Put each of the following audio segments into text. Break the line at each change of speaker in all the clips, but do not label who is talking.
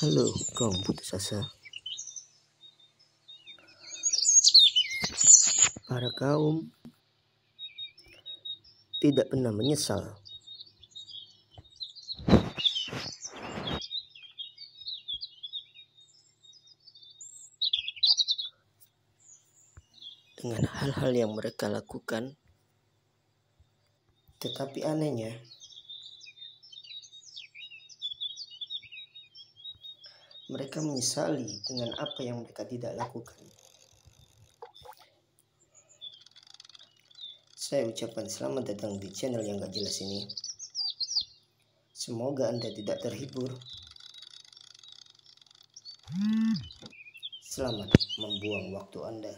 Halo, kaum putus asa. Para kaum tidak pernah menyesal dengan hal-hal yang mereka lakukan. Tetapi anehnya, mereka menyesali dengan apa yang mereka tidak lakukan. Saya ucapkan selamat datang di channel yang gak jelas ini. Semoga Anda tidak terhibur. Selamat membuang waktu Anda.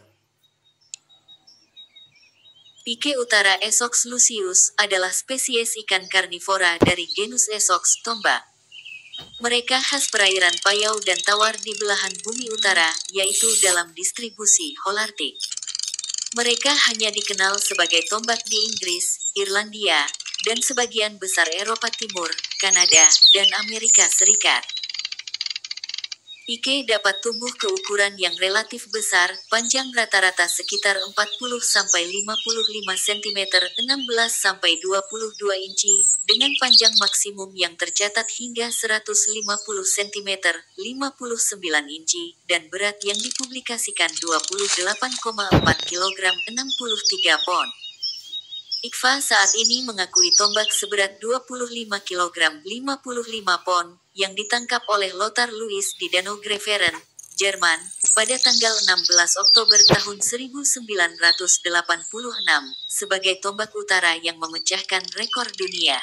Pike utara Esox lucius adalah spesies ikan karnivora dari genus Esox tombak. Mereka khas perairan payau dan tawar di belahan bumi utara, yaitu dalam distribusi holarctic. Mereka hanya dikenal sebagai tombak di Inggris, Irlandia, dan sebagian besar Eropa Timur, Kanada, dan Amerika Serikat. Pike dapat tumbuh ke ukuran yang relatif besar, panjang rata-rata sekitar 40-55 cm, 16-22 inci, dengan panjang maksimum yang tercatat hingga 150 cm, 59 inci, dan berat yang dipublikasikan 28,4 kg, 63 pon. ICFA saat ini mengakui tombak seberat 25 kg 55 pon, yang ditangkap oleh Lothar Louis di Danau Greveren, Jerman, pada tanggal 16 Oktober tahun 1986, sebagai tombak utara yang memecahkan rekor dunia.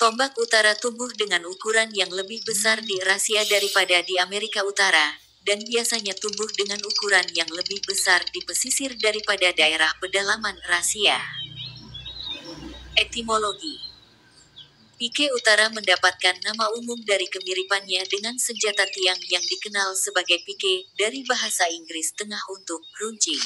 Tombak utara tumbuh dengan ukuran yang lebih besar di Eurasia daripada di Amerika Utara, dan biasanya tumbuh dengan ukuran yang lebih besar di pesisir daripada daerah pedalaman Eurasia. Etimologi. Pike utara mendapatkan nama umum dari kemiripannya dengan senjata tiang yang dikenal sebagai pike, dari bahasa Inggris Tengah untuk runcing.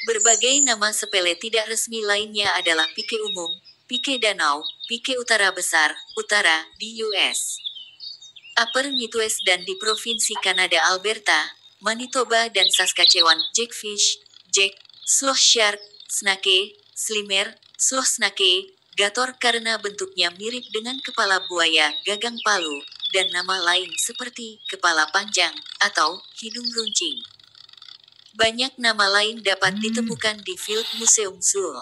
Berbagai nama sepele tidak resmi lainnya adalah pike umum, pike danau, pike utara besar, utara, di US. Upper Midwest dan di Provinsi Kanada Alberta, Manitoba dan Saskatchewan, jackfish, jack, sloth shark, snake, slimer, sloth snake, gator karena bentuknya mirip dengan kepala buaya, gagang palu, dan nama lain seperti kepala panjang atau hidung runcing. Banyak nama lain dapat ditemukan di Field Museum Zoo.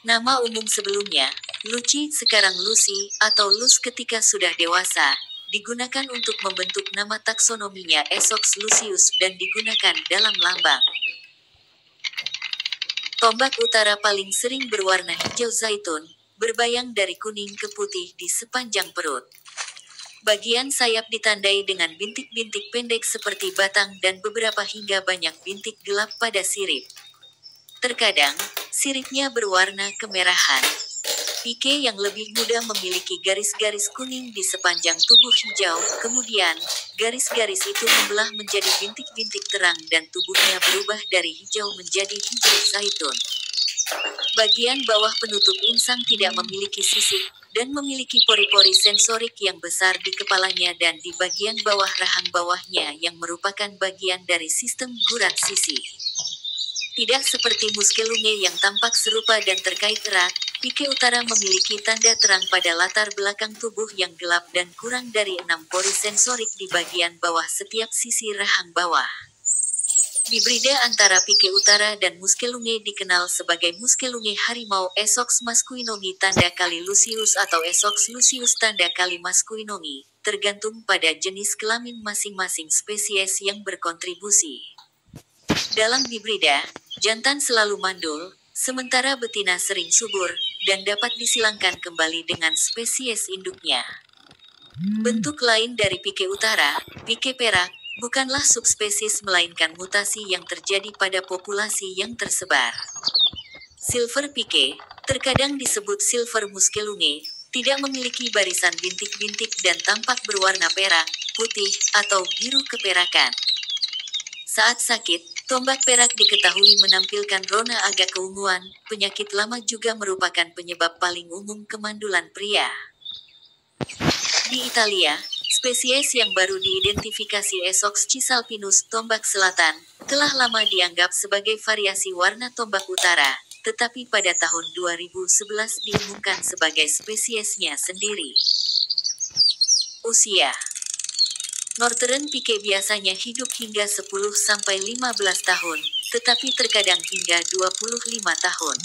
Nama umum sebelumnya, Lucy sekarang Lucy, atau Lus ketika sudah dewasa, digunakan untuk membentuk nama taksonominya Esox lucius dan digunakan dalam lambang. Tombak utara paling sering berwarna hijau zaitun, berbayang dari kuning ke putih di sepanjang perut. Bagian sayap ditandai dengan bintik-bintik pendek seperti batang dan beberapa hingga banyak bintik gelap pada sirip. Terkadang, siripnya berwarna kemerahan. Pike yang lebih muda memiliki garis-garis kuning di sepanjang tubuh hijau, kemudian, garis-garis itu membelah menjadi bintik-bintik terang dan tubuhnya berubah dari hijau menjadi hijau zaitun. Bagian bawah penutup insang tidak memiliki sisik, dan memiliki pori-pori sensorik yang besar di kepalanya dan di bagian bawah rahang bawahnya yang merupakan bagian dari sistem gurat sisi. Tidak seperti muskelunge yang tampak serupa dan terkait erat, pike utara memiliki tanda terang pada latar belakang tubuh yang gelap dan kurang dari 6 pori sensorik di bagian bawah setiap sisi rahang bawah. Hibrida antara pike utara dan muskelunge dikenal sebagai muskelunge harimau Esox masculinongi tanda kali lucius atau Esox lucius tanda kali masculinongi, tergantung pada jenis kelamin masing-masing spesies yang berkontribusi. Dalam hibrida, jantan selalu mandul, sementara betina sering subur, dan dapat disilangkan kembali dengan spesies induknya. Bentuk lain dari pike utara, pike perak, bukanlah subspesies melainkan mutasi yang terjadi pada populasi yang tersebar. Silver pike, terkadang disebut silver muskelunge, tidak memiliki barisan bintik-bintik dan tampak berwarna perak, putih, atau biru keperakan. Saat sakit, tombak perak diketahui menampilkan rona agak keunguan. Penyakit lama juga merupakan penyebab paling umum kemandulan pria. Di Italia, Spesies yang baru diidentifikasi Esox cisalpinus tombak selatan, telah lama dianggap sebagai variasi warna tombak utara, tetapi pada tahun 2011 diumumkan sebagai spesiesnya sendiri. Usia Northern pike biasanya hidup hingga 10-15 tahun, tetapi terkadang hingga 25 tahun.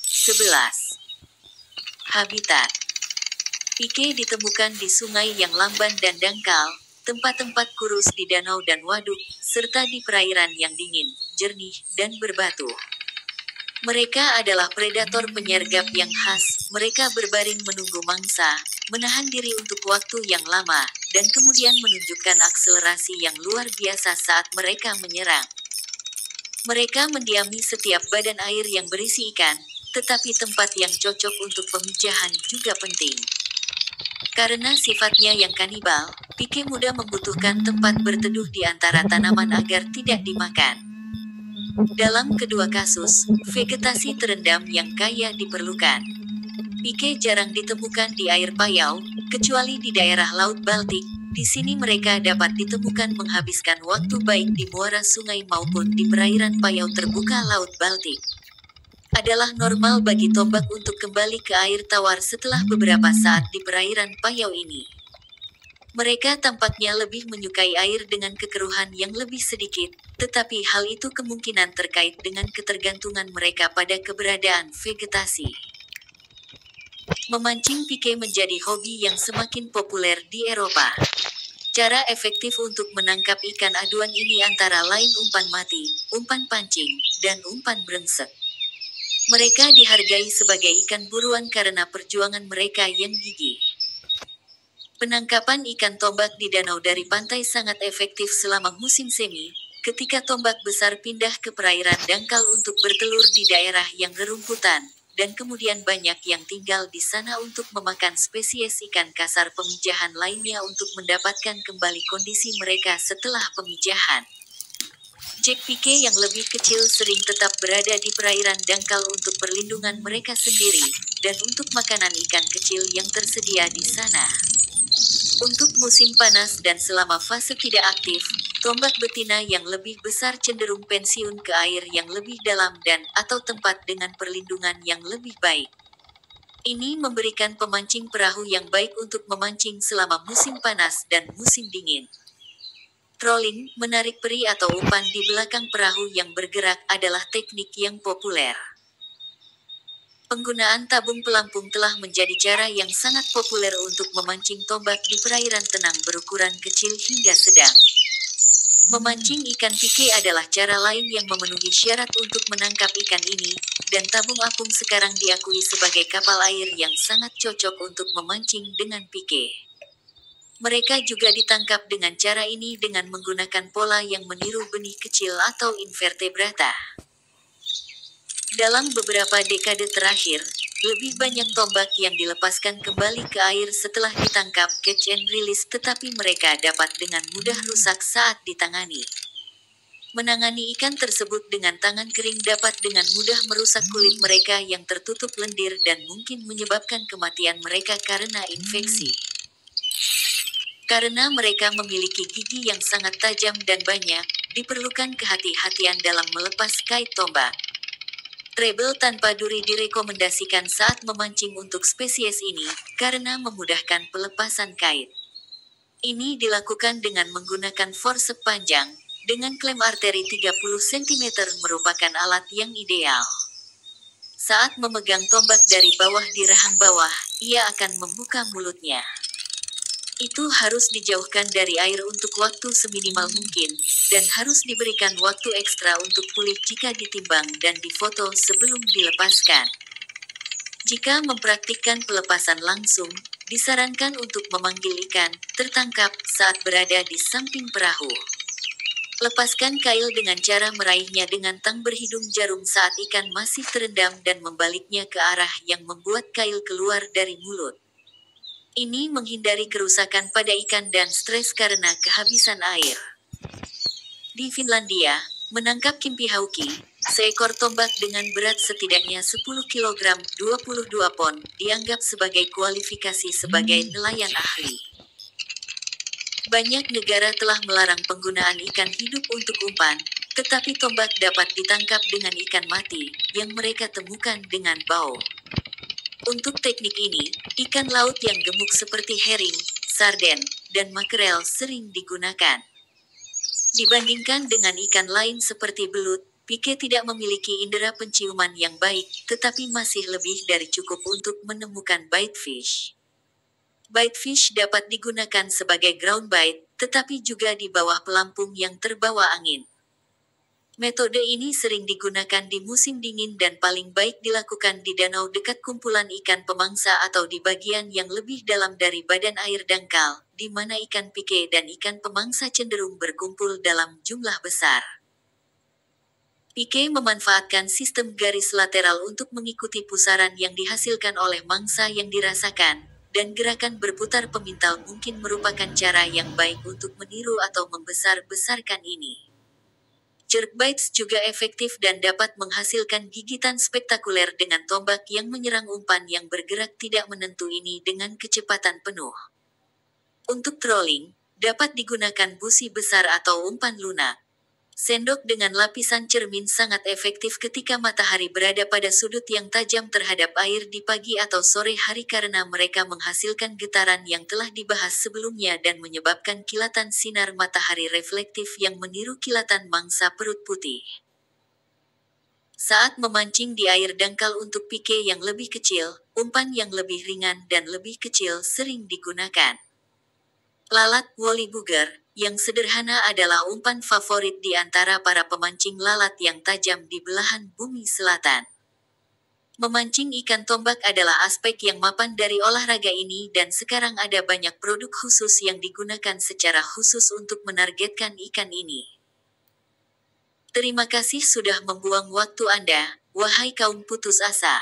11. Habitat Pike ditemukan di sungai yang lamban dan dangkal, tempat-tempat kurus di danau dan waduk, serta di perairan yang dingin, jernih, dan berbatu. Mereka adalah predator penyergap yang khas, mereka berbaring menunggu mangsa, menahan diri untuk waktu yang lama, dan kemudian menunjukkan akselerasi yang luar biasa saat mereka menyerang. Mereka mendiami setiap badan air yang berisi ikan, tetapi tempat yang cocok untuk pemijahan juga penting. Karena sifatnya yang kanibal, pike muda membutuhkan tempat berteduh di antara tanaman agar tidak dimakan. Dalam kedua kasus, vegetasi terendam yang kaya diperlukan. Pike jarang ditemukan di air payau, kecuali di daerah Laut Baltik. Di sini mereka dapat ditemukan menghabiskan waktu baik di muara sungai maupun di perairan payau terbuka Laut Baltik. Adalah normal bagi tombak untuk kembali ke air tawar setelah beberapa saat di perairan payau ini. Mereka tampaknya lebih menyukai air dengan kekeruhan yang lebih sedikit, tetapi hal itu kemungkinan terkait dengan ketergantungan mereka pada keberadaan vegetasi. Memancing pike menjadi hobi yang semakin populer di Eropa. Cara efektif untuk menangkap ikan aduan ini antara lain umpan mati, umpan pancing, dan umpan brengsek. Mereka dihargai sebagai ikan buruan karena perjuangan mereka yang gigih. Penangkapan ikan tombak di danau dari pantai sangat efektif selama musim semi, ketika tombak besar pindah ke perairan dangkal untuk bertelur di daerah yang rerumputan, dan kemudian banyak yang tinggal di sana untuk memakan spesies ikan kasar pemijahan lainnya untuk mendapatkan kembali kondisi mereka setelah pemijahan. Jack pike yang lebih kecil sering tetap berada di perairan dangkal untuk perlindungan mereka sendiri, dan untuk makanan ikan kecil yang tersedia di sana. Untuk musim panas dan selama fase tidak aktif, tombak betina yang lebih besar cenderung pensiun ke air yang lebih dalam dan atau tempat dengan perlindungan yang lebih baik. Ini memberikan pemancing perahu yang baik untuk memancing selama musim panas dan musim dingin. Trolling, menarik peri atau umpan di belakang perahu yang bergerak adalah teknik yang populer. Penggunaan tabung pelampung telah menjadi cara yang sangat populer untuk memancing tombak di perairan tenang berukuran kecil hingga sedang. Memancing ikan pike adalah cara lain yang memenuhi syarat untuk menangkap ikan ini, dan tabung apung sekarang diakui sebagai kapal air yang sangat cocok untuk memancing dengan pike. Mereka juga ditangkap dengan cara ini dengan menggunakan pola yang meniru benih kecil atau invertebrata. Dalam beberapa dekade terakhir, lebih banyak tombak yang dilepaskan kembali ke air setelah ditangkap catch and release, tetapi mereka dapat dengan mudah rusak saat ditangani. Menangani ikan tersebut dengan tangan kering dapat dengan mudah merusak kulit mereka yang tertutup lendir dan mungkin menyebabkan kematian mereka karena infeksi. Karena mereka memiliki gigi yang sangat tajam dan banyak, diperlukan kehati-hatian dalam melepas kait tombak. Treble tanpa duri direkomendasikan saat memancing untuk spesies ini, karena memudahkan pelepasan kait. Ini dilakukan dengan menggunakan forceps panjang, dengan klem arteri 30 cm merupakan alat yang ideal. Saat memegang tombak dari bawah di rahang bawah, ia akan membuka mulutnya. Itu harus dijauhkan dari air untuk waktu seminimal mungkin, dan harus diberikan waktu ekstra untuk pulih jika ditimbang dan difoto sebelum dilepaskan. Jika mempraktikkan pelepasan langsung, disarankan untuk memanggil ikan tertangkap saat berada di samping perahu. Lepaskan kail dengan cara meraihnya dengan tang berhidung jarum saat ikan masih terendam dan membaliknya ke arah yang membuat kail keluar dari mulut. Ini menghindari kerusakan pada ikan dan stres karena kehabisan air. Di Finlandia, menangkap kimpihauki, seekor tombak dengan berat setidaknya 10 kg 22 pon, dianggap sebagai kualifikasi sebagai nelayan ahli. Banyak negara telah melarang penggunaan ikan hidup untuk umpan, tetapi tombak dapat ditangkap dengan ikan mati, yang mereka temukan dengan bau. Untuk teknik ini, ikan laut yang gemuk seperti herring, sarden, dan makrel sering digunakan. Dibandingkan dengan ikan lain seperti belut, pike tidak memiliki indera penciuman yang baik, tetapi masih lebih dari cukup untuk menemukan bait fish. Bait fish dapat digunakan sebagai ground bait, tetapi juga di bawah pelampung yang terbawa angin. Metode ini sering digunakan di musim dingin dan paling baik dilakukan di danau dekat kumpulan ikan pemangsa atau di bagian yang lebih dalam dari badan air dangkal, di mana ikan pike dan ikan pemangsa cenderung berkumpul dalam jumlah besar. Pike memanfaatkan sistem garis lateral untuk mengikuti pusaran yang dihasilkan oleh mangsa yang dirasakan, dan gerakan berputar pemintal mungkin merupakan cara yang baik untuk meniru atau membesar-besarkan ini. Jerkbaits juga efektif dan dapat menghasilkan gigitan spektakuler dengan tombak yang menyerang umpan yang bergerak tidak menentu ini dengan kecepatan penuh. Untuk trolling, dapat digunakan busi besar atau umpan lunak. Sendok dengan lapisan cermin sangat efektif ketika matahari berada pada sudut yang tajam terhadap air di pagi atau sore hari karena mereka menghasilkan getaran yang telah dibahas sebelumnya dan menyebabkan kilatan sinar matahari reflektif yang meniru kilatan mangsa perut putih. Saat memancing di air dangkal untuk pike yang lebih kecil, umpan yang lebih ringan dan lebih kecil sering digunakan. Lalat woolly bugger, yang sederhana adalah umpan favorit di antara para pemancing lalat yang tajam di belahan bumi selatan. Memancing ikan tombak adalah aspek yang mapan dari olahraga ini dan sekarang ada banyak produk khusus yang digunakan secara khusus untuk menargetkan ikan ini. Terima kasih sudah membuang waktu Anda, wahai kaum putus asa.